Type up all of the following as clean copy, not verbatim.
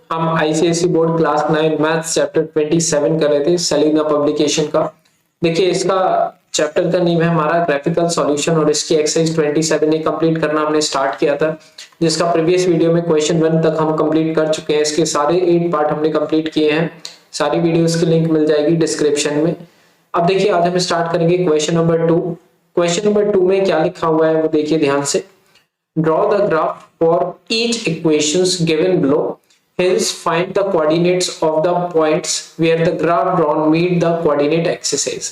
हम ICSE board class 9 maths chapter 27 कर रहे थे सेलिना पब्लिकेशन का। देखिए इसका चैप्टर का नेम है हमारा ग्राफिकल सॉल्यूशन और इसकी एक्सरसाइज 27 ही कंप्लीट करना हमने स्टार्ट किया था, जिसका प्रीवियस वीडियो में क्वेश्चन 1 तक हम कंप्लीट कर चुके हैं। इसके सारे 8 पार्ट हमने कंप्लीट किए हैं। सारी वीडियोस की लिंक मिल जाएगी डिस्क्रिप्शन में। अब देखिए आज हम स्टार्ट करेंगे क्वेश्चन नंबर 2। क्वेश्चन नंबर 2 में क्या लिखा हुआ है वो देखिए ध्यान से। Draw the graph for each equations given below. Hence, find the coordinates of the points where the graph drawn meet the coordinate axes.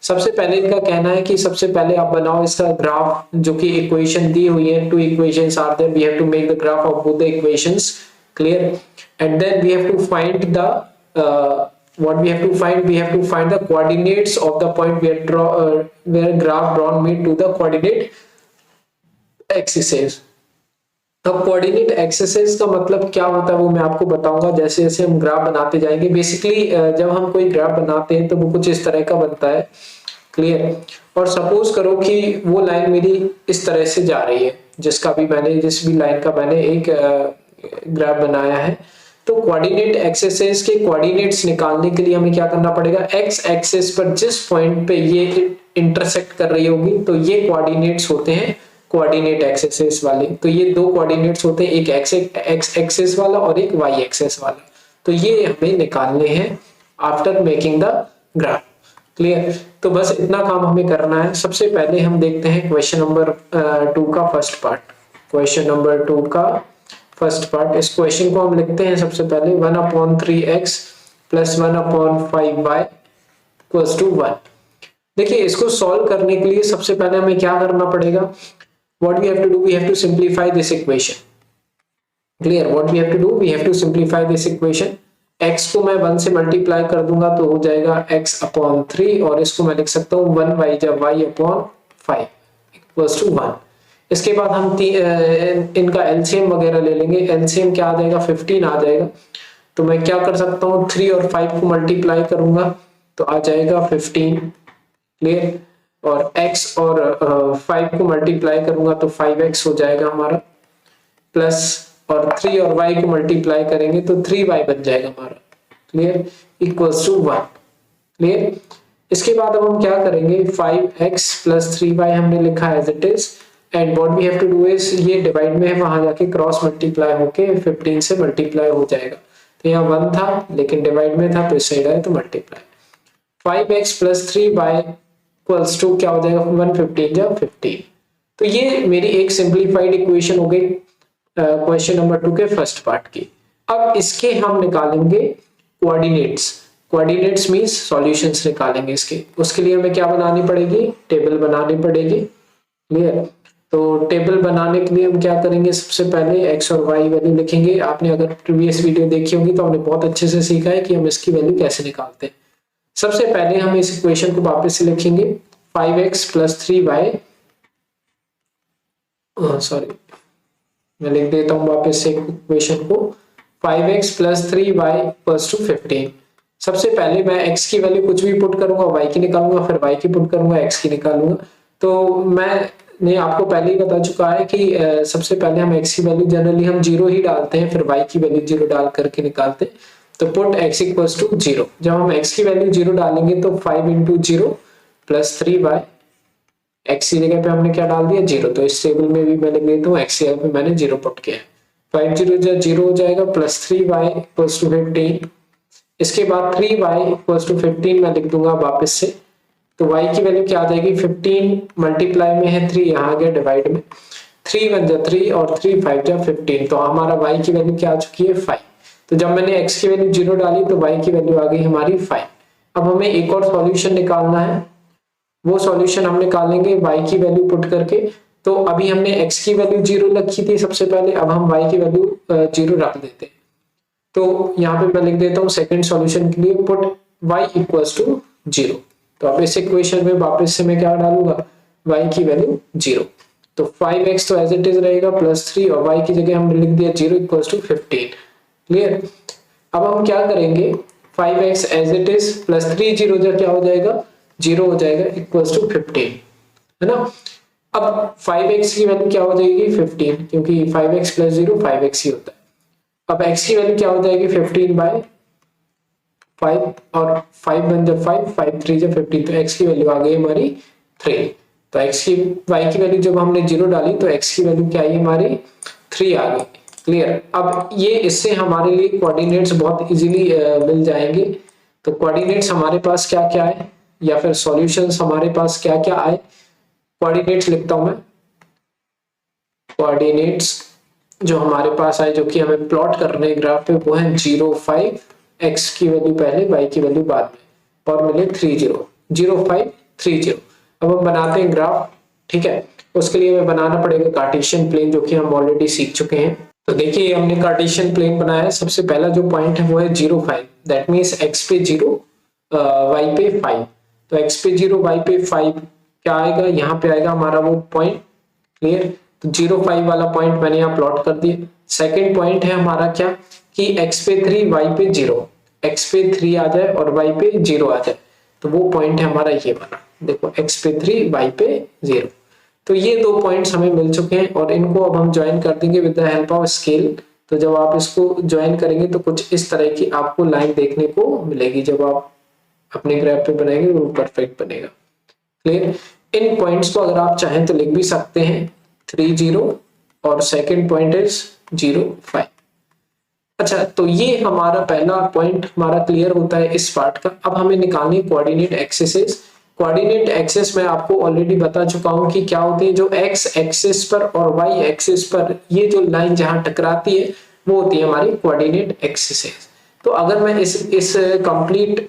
सबसे पहले इनका कहना है कि सबसे पहले आप बनाओ इसका ग्राफ, जो कि इक्वेशन दी हुई है। 2 equations are there. We have to make the graph of both the equations. Clear? And then we have to find the what we have to find. We have to find the coordinates of the point where graph drawn meet to the coordinate axes. अब coordinate axes का मतलब क्या होता है वो मैं आपको बताऊंगा जैसे जैसे हम ग्राफ बनाते जाएंगे। बेसिकली जब हम कोई ग्राफ बनाते हैं तो वो कुछ इस तरह का बनता है। क्लियर? और सपोज करो कि वो लाइन मेरी इस तरह से जा रही है, जिस भी लाइन का मैंने एक ग्राफ बनाया है। तो कोऑर्डिनेट एक्सिसेस के कोऑर्डिनेट्स निकालने के लिए हमें क्या करना पड़ेगा, एक्स एक्सिस पर जिस पॉइंट पे ये इंटरसेक्ट कर रही होगी तो ये कोऑर्डिनेट्स होते हैं कोऑर्डिनेट एक्सिस वाले। तो ये दो कोऑर्डिनेट्स होते हैं, एक एक्स एक्सिस वाला और एक वाई एक्सिस वाला। तो ये हमें निकालने हैं after making the graph. Clear? तो बस इतना काम हमें करना है। सबसे पहले हम देखते हैं क्वेश्चन नंबर 2 का फर्स्ट पार्ट। क्वेश्चन नंबर 2 का फर्स्ट पार्ट, इस क्वेश्चन को हम लिखते हैं सबसे पहले 1/3x + 1/5y = 1। देखिए इसको सॉल्व करने के लिए सबसे पहले हमें क्या करना पड़ेगा, what we have to do, we have to simplify this equation. Clear? What we have to do, we have to simplify this equation. x को मैं 1 से मल्टीप्लाई कर दूंगा तो हो जाएगा x/3 और इसको मैं लिख सकता हूँ 1y जब y/5 = 1। इसके बाद हम इनका एलसीएम वगैरह ले लेंगे। एलसीएम क्या आ जाएगा, 15 आ जाएगा। तो मैं क्या कर सकता हूँ, 3 और 5 को मल्टीप्लाई करूंगा तो आ जाएगा 15। क्लियर? और x और 5 को मल्टीप्लाई करूंगा तो 5x हो जाएगा हमारा, प्लस और 3 और y को मल्टीप्लाई करेंगे तो 3y बन जाएगा हमारा। क्लियर? = 1। क्लियर? इसके बाद अब हम क्या करेंगे, 5x + 3y हमने लिखा as it is and what we have to do is ये डिवाइड में है, वहां जाके क्रॉस मल्टीप्लाई होके 15 से मल्टीप्लाई हो जाएगा। तो यहाँ 1 था लेकिन डिवाइड में था तो इस साइड आए तो मल्टीप्लाई। 5x + 3y = क्या हो जाएगा, 115 या 15। तो ये मेरी एक सिंपलीफाइड इक्वेशन हो गई क्वेश्चन नंबर 2 के फर्स्ट पार्ट की। अब इसके हम निकालेंगे कोऑर्डिनेट्स। कोऑर्डिनेट्स मींस सॉल्यूशंस निकालेंगे इसके। उसके लिए हमें क्या बनानी पड़ेगी, टेबल बनानी पड़ेगी। क्लियर? तो टेबल बनाने के लिए हम क्या करेंगे, सबसे पहले x और y वैल्यू लिखेंगे। आपने अगर प्रीवियस वीडियो देखी होगी तो हमने बहुत अच्छे से सीखा है कि हम इसकी वैल्यू कैसे निकालते हैं। सबसे पहले हम इस इक्वेशन को वापस से लिखेंगे 5x + 3y, सॉरी मैं लिख देता हूं वापस से इक्वेशन को 5x + 3y = 15। सबसे पहले मैं x की वैल्यू कुछ भी पुट करूंगा, y की निकालूंगा, फिर y की पुट करूंगा, x की निकालूंगा। तो मैंने आपको पहले ही बता चुका है कि सबसे पहले हम x की वैल्यू जनरली हम 0 ही डालते हैं, फिर y की वैल्यू 0 डाल करके निकालते हैं। तो पुट x = 0। जब हम x की वैल्यू 0 डालेंगे तो 5 × 0 + 3y, x की जगह पे हमने क्या डाल दिया, 0। तो इस टेबल में भी मैं लिख देता हूँ x की जगह पे मैंने 0 पुट किया है। 5 0 0 हो जाएगा + 3y = 15। इसके बाद 3y = 15 मैं लिख दूंगा वापस से। तो y की वैल्यू क्या आ जाएगी, 15 मल्टीप्लाई में है 3, यहाँ आ गया डिवाइड में, 3 1 जा 3 और 3 5 जा 15। तो हमारा y की वैल्यू क्या आ चुकी है, 5। तो जब मैंने x की वैल्यू 0 डाली तो y की वैल्यू आ गई हमारी 5। अब हमें एक और सॉल्यूशन निकालना है, वो सॉल्यूशन हम निकालेंगे y की वैल्यू पुट करके। तो अभी हमने x की वैल्यू 0 रखी थी सबसे पहले, अब हम y की वैल्यू 0 रख देते हैं। तो यहाँ पे मैं लिख देता हूँ सेकंड सॉल्यूशन के लिए पुट y = 0। तो अब इस इक्वेशन में वापस से मैं क्या डालूंगा, y की वैल्यू 0। तो 5x तो एज इट इज रहेगा +3 और y की जगह हमने लिख दिया 0 = 15। क्लियर? अब हम क्या करेंगे, 5x एज इट इज +3 0 जो क्या हो जाएगा, 0 हो जाएगा = 15, है ना। अब 5x की वैल्यू क्या हो जाएगी, 15, क्योंकि 5x + 0 5x ही होता है। अब x की वैल्यू क्या हो जाएगी 15/5 और 5 1 जब 5 5 3 जब 15, तो x की वैल्यू आ गई हमारी 3। तो x की y की वैल्यू जब हमने 0 डाली तो x की वैल्यू क्या आई हमारी 3 आ गई। क्लियर। अब ये इससे हमारे लिए कोऑर्डिनेट्स बहुत इजीली मिल जाएंगे। तो कोऑर्डिनेट्स हमारे पास क्या क्या है या फिर सॉल्यूशंस हमारे पास क्या क्या आए, कोऑर्डिनेट्स लिखता हूं मैं। कोऑर्डिनेट्स जो हमारे पास आए जो कि हमें प्लॉट करने हैं ग्राफ पे, वो है 0 5, x की वैल्यू पहले y की वैल्यू बाद में, और मिले 3 0 0 5 3 0। अब हम बनाते हैं ग्राफ। ठीक है, उसके लिए हमें बनाना पड़ेगा कार्टेशियन प्लेन, जो कि हम ऑलरेडी सीख चुके हैं। तो देखिए हमने कार्टेशियन प्लेन बनाया है। सबसे पहला जो पॉइंट है वो है 0 5, दैट मीन्स x पे 0 y पे 5। तो x पे 0 y पे 5 क्या आएगा, यहाँ पे आएगा हमारा वो पॉइंट। क्लियर। तो 0 5 वाला पॉइंट मैंने यहाँ प्लॉट कर दिया। सेकंड पॉइंट है हमारा क्या कि x पे 3 y पे 0, x पे 3 आ जाए और y पे 0 आ जाए, तो वो पॉइंट है हमारा ये वाला। देखो x पे 3 y पे 0। तो ये दो पॉइंट्स हमें मिल चुके हैं और इनको अब हम ज्वाइन कर देंगे with the help of scale. तो जब आप इसको ज्वाइन करेंगे तो कुछ इस तरह की आपको लाइन देखने को मिलेगी। जब आप अपने ग्राफ पे बनाएंगे वो परफेक्ट बनेगा। क्लियर। इन पॉइंट्स को अगर आप चाहें तो लिख भी सकते हैं 3 0 और सेकंड पॉइंट इज 0 5। अच्छा, तो ये हमारा पहला पॉइंट हमारा क्लियर होता है इस पार्ट का। अब हमें निकालनी कोऑर्डिनेट एक्सिस। कोऑर्डिनेट एक्सिस मैं आपको ऑलरेडी बता चुका हूं कि क्या होती है। जो एक्स एक्सिस पर और वाई एक्सिस पर ये जो लाइन जहां टकराती है वो होती है हमारी कोऑर्डिनेट एक्सिस। तो अगर मैं इस कंप्लीट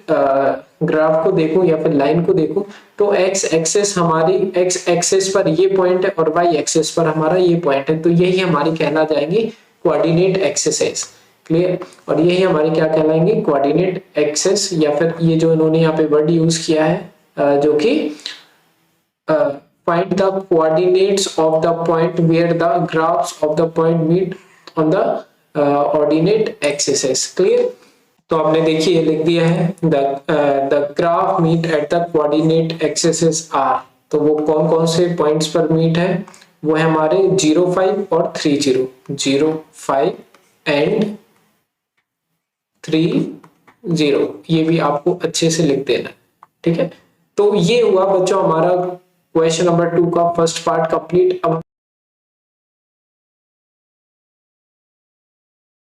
ग्राफ को देखूं या फिर लाइन को देखूं, तो एक्स एक्सिस हमारी एक्स एक्सिस पर ये पॉइंट है और वाई एक्सिस पर हमारा ये पॉइंट है। तो यही हमारी कहला जाएंगी कोऑर्डिनेट एक्सिस। क्लियर। और यही हमारी क्या कहलाएंगे, कोऑर्डिनेट एक्सिस, या फिर ये जो इन्होंने यहाँ पे वर्ड यूज किया है जो कि find the coordinates of the point where the graphs of the point meet on the ordinate axes। clear। तो आपने देखिए लिख दिया है the graph meet at the coordinate axes are। तो वो कौन कौन से पॉइंट्स पर मीट है, वो है हमारे 0 5 और 3 0, 0 5 एंड 3 0। ये भी आपको अच्छे से लिख देना। ठीक है, तो ये हुआ बच्चों हमारा क्वेश्चन नंबर 2 का फर्स्ट पार्ट कंप्लीट। अब